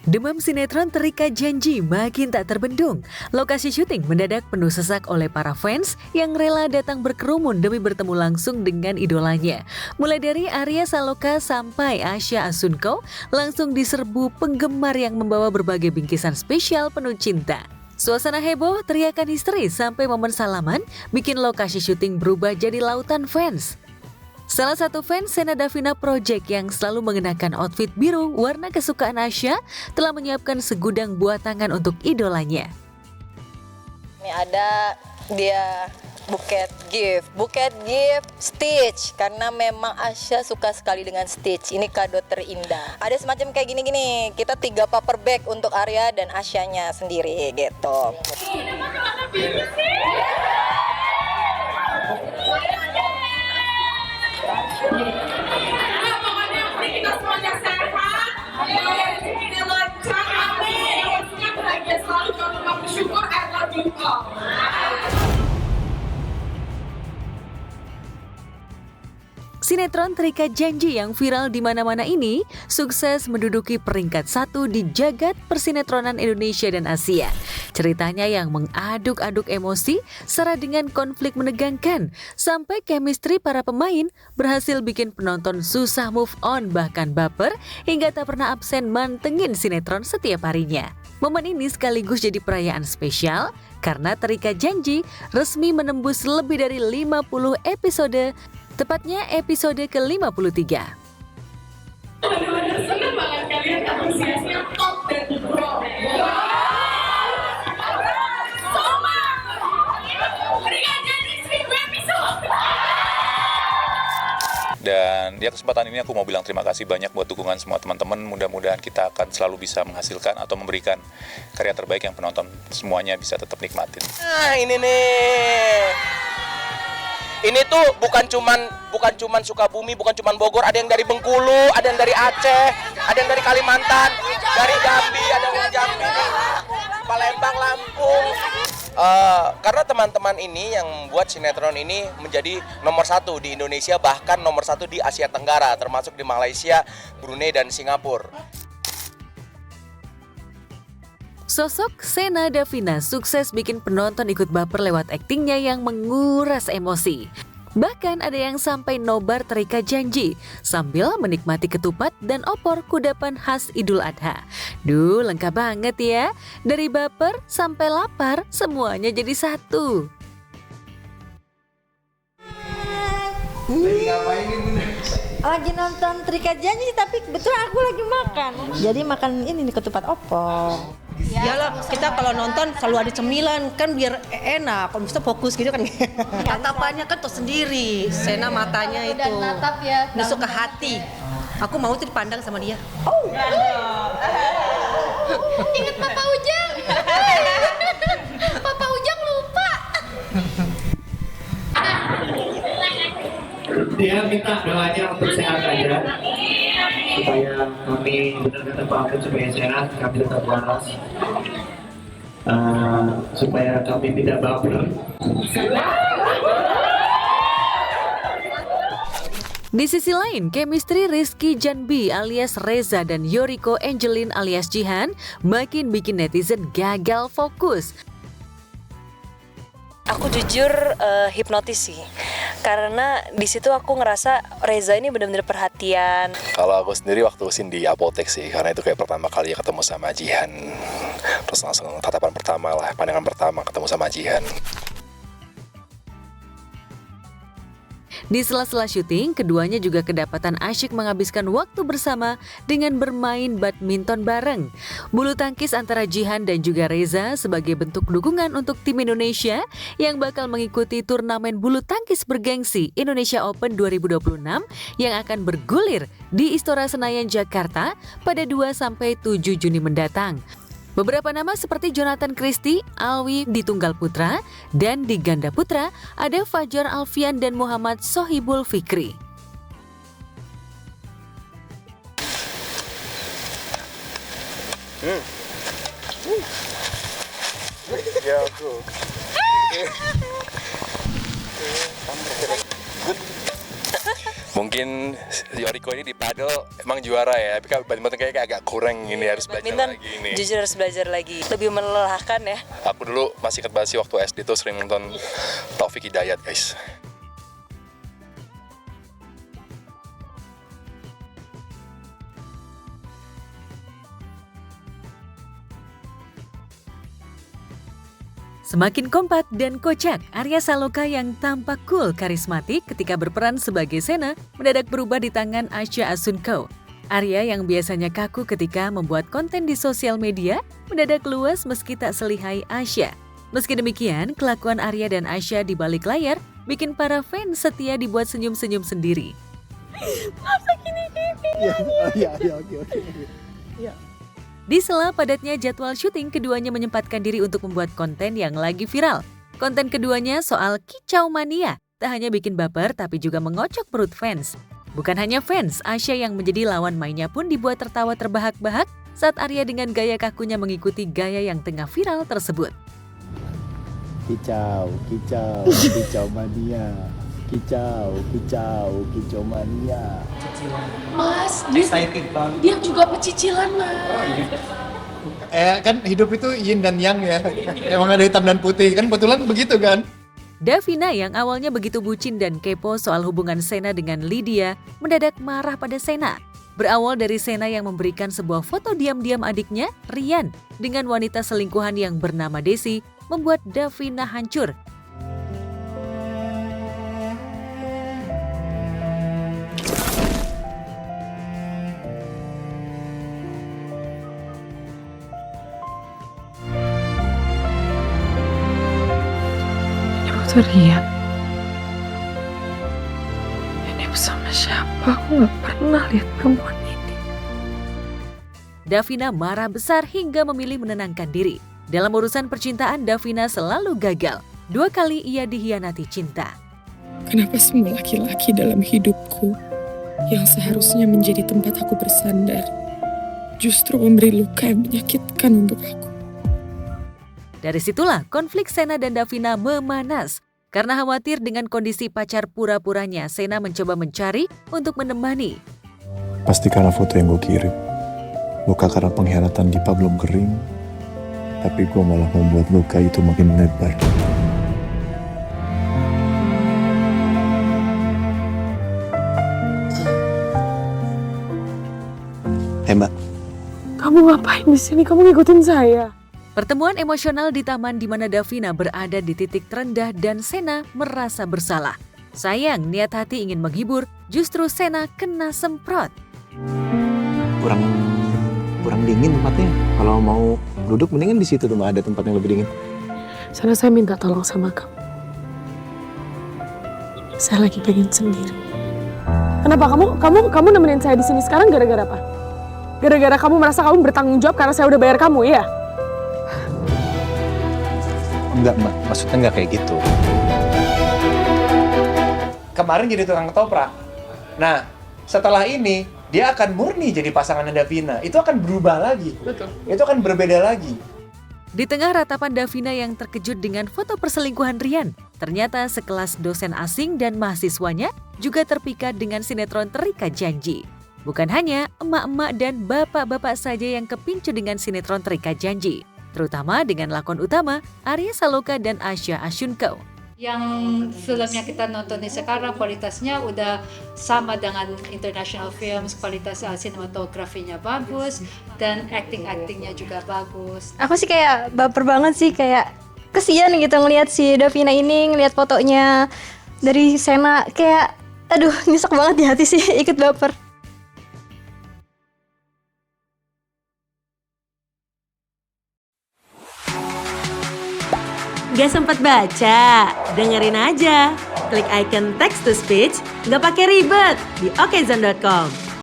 Demam sinetron Terikat Janji makin tak terbendung. Lokasi syuting mendadak penuh sesak oleh para fans yang rela datang berkerumun demi bertemu langsung dengan idolanya. Mulai dari Arya Saloka sampai Asya Asunko, langsung diserbu penggemar yang membawa berbagai bingkisan spesial penuh cinta. Suasana heboh, teriakan histeris sampai momen salaman bikin lokasi syuting berubah jadi lautan fans. Salah satu fans Sena Davina Project yang selalu mengenakan outfit biru warna kesukaan Asya telah menyiapkan segudang buah tangan untuk idolanya. Ini ada dia buket gift Stitch karena memang Asya suka sekali dengan Stitch. Ini kado terindah. Ada semacam kayak gini-gini. Kita 3 paper bag untuk Arya dan Asyanya sendiri gitu. Kita semuanya sehat, kita lancar, amin. Semoga bahagia selalu, jangan lupa bersyukur, I love you all. Sinetron Terikat Janji yang viral di mana-mana ini sukses menduduki peringkat 1 di jagat persinetronan Indonesia dan Asia. Ceritanya yang mengaduk-aduk emosi syarat dengan konflik menegangkan sampai chemistry para pemain berhasil bikin penonton susah move on bahkan baper hingga tak pernah absen mantengin sinetron setiap harinya. Momen ini sekaligus jadi perayaan spesial karena Terikat Janji resmi menembus lebih dari 50 episode. Tepatnya episode ke-53. Benar-benar senang banget kalian antusiasnya top dan pro. Soma, Terikat Janji 1000 episode. Dan di kesempatan ini aku mau bilang terima kasih banyak buat dukungan semua teman-teman. Mudah-mudahan kita akan selalu bisa menghasilkan atau memberikan karya terbaik yang penonton semuanya bisa tetap nikmatin. Nah, ini nih. Ini tuh bukan cuman Sukabumi, bukan cuman Bogor, ada yang dari Bengkulu, ada yang dari Aceh, ada yang dari Kalimantan, dari Jambi, ada yang dari Jambi, Palembang, Lampung. Karena teman-teman ini yang membuat sinetron ini menjadi nomor 1 di Indonesia, bahkan nomor 1 di Asia Tenggara, termasuk di Malaysia, Brunei, dan Singapura. Sosok Sena Davina sukses bikin penonton ikut baper lewat aktingnya yang menguras emosi. Bahkan ada yang sampai nobar Terikat Janji sambil menikmati ketupat dan opor kudapan khas Idul Adha. Duh, lengkap banget ya. Dari baper sampai lapar, semuanya jadi satu. Lagi ngapain nih Bunda? Lagi nonton Terikat Janji tapi kebetulan aku lagi makan. Jadi makan ini nih ketupat opor. Iyalah, kita kalau nonton selalu ada cemilan kan biar enak, kalau bisa fokus gitu kan. Tatapannya kan tuh sendiri, Sena matanya itu nusuk ke hati. Aku mau tuh dipandang sama dia. Oh. Ingat Papa Ujang. Papa Ujang lupa. Dia minta doanya untuk sehat aja, supaya kami benar-benar bangun supaya sehat, kami tetap waras, supaya kami tidak baper. Di sisi lain, chemistry Rizky Janbi alias Reza dan Yoriko Angelin alias Jihan makin bikin netizen gagal fokus. Aku jujur hipnotis sih, karena di situ aku ngerasa Reza ini benar-benar perhatian. Kalau aku sendiri waktu scene di apotek sih, karena itu kayak pertama kali ketemu sama Jihan. Terus langsung tatapan pertama lah, pandangan pertama ketemu sama Jihan. Di sela-sela syuting, keduanya juga kedapatan asyik menghabiskan waktu bersama dengan bermain badminton bareng. Bulu tangkis antara Jihan dan juga Reza sebagai bentuk dukungan untuk tim Indonesia yang bakal mengikuti turnamen bulu tangkis bergengsi Indonesia Open 2026 yang akan bergulir di Istora Senayan, Jakarta pada 2-7 Juni mendatang. Beberapa nama seperti Jonathan Christie, Alwi di tunggal putra, dan di ganda putra ada Fajar Alfian dan Muhammad Sohibul Fikri. Ya aku. Mungkin Yoriko ini di padel emang juara ya, tapi kan badminton kayak agak kurang ini, harus belajar lagi ini. Jujur harus belajar lagi, lebih melelahkan ya. Aku dulu masih ingat banget sih waktu SD tuh sering nonton Taufik Hidayat guys. Semakin kompak dan kocak, Arya Saloka yang tampak cool karismatik ketika berperan sebagai Sena mendadak berubah di tangan Asya Asunkau. Arya yang biasanya kaku ketika membuat konten di sosial media mendadak luas meski tak selihai Asya. Meski demikian, kelakuan Arya dan Asya di balik layar bikin para fans setia dibuat senyum-senyum sendiri. Masa gini-gini? Oke. Di sela padatnya jadwal syuting, keduanya menyempatkan diri untuk membuat konten yang lagi viral. Konten keduanya soal kicau mania, tak hanya bikin baper tapi juga mengocok perut fans. Bukan hanya fans, Asya yang menjadi lawan mainnya pun dibuat tertawa terbahak-bahak saat Arya dengan gaya kakunya mengikuti gaya yang tengah viral tersebut. Kicau mania. Kicau mania. Mas, dia juga pecicilan, Mas. Kan hidup itu yin dan yang ya. Emang ada hitam dan putih, kan betulan begitu kan? Davina yang awalnya begitu bucin dan kepo soal hubungan Sena dengan Lydia mendadak marah pada Sena. Berawal dari Sena yang memberikan sebuah foto diam-diam adiknya, Rian, dengan wanita selingkuhan yang bernama Desi, membuat Davina hancur. Rian, ini bersama siapa? Aku gak pernah lihat perempuan ini. Davina marah besar hingga memilih menenangkan diri. Dalam urusan percintaan, Davina selalu gagal. 2 kali ia dihianati cinta. Kenapa semua laki-laki dalam hidupku yang seharusnya menjadi tempat aku bersandar justru memberi luka yang menyakitkan untuk aku? Dari situlah konflik Sena dan Davina memanas. Karena khawatir dengan kondisi pacar pura-puranya, Sena mencoba mencari untuk menemani. Pasti karena foto yang gue kirim. Luka karena pengkhianatan Dipa belum kering, tapi gue malah membuat luka itu makin melebar. Mbak. Kamu ngapain di sini? Kamu ngikutin saya? Pertemuan emosional di taman di mana Davina berada di titik terendah dan Sena merasa bersalah. Sayang, niat hati ingin menghibur, justru Sena kena semprot. Kurang dingin tempatnya. Kalau mau duduk mendingan di situ tuh, ada tempat yang lebih dingin. Sana saya minta tolong sama kamu. Saya lagi pengen sendiri. Kenapa kamu nemenin saya di sini sekarang gara-gara apa? Gara-gara kamu merasa kamu bertanggung jawab karena saya udah bayar kamu, ya? Enggak, Mbak. Maksudnya enggak kayak gitu. Kemarin jadi tukang ketoprak. Nah, setelah ini, dia akan murni jadi pasangannya Davina. Itu akan berubah lagi. Betul. Itu akan berbeda lagi. Di tengah ratapan Davina yang terkejut dengan foto perselingkuhan Rian, ternyata sekelas dosen asing dan mahasiswanya juga terpikat dengan sinetron Terikat Janji. Bukan hanya emak-emak dan bapak-bapak saja yang kepincu dengan sinetron Terikat Janji, terutama dengan lakon utama Arya Saloka dan Asya Asunkau. Yang filmnya kita nonton sekarang kualitasnya udah sama dengan international films, kualitas sinematografinya bagus dan actingnya juga bagus. Aku sih kayak baper banget sih, kayak kesian gitu ngelihat si Davina ini, ngelihat fotonya dari Sena, kayak aduh nyesek banget di hati sih, ikut baper. Gak sempat baca? Dengerin aja. Klik icon text to speech, gak pakai ribet di okezone.com.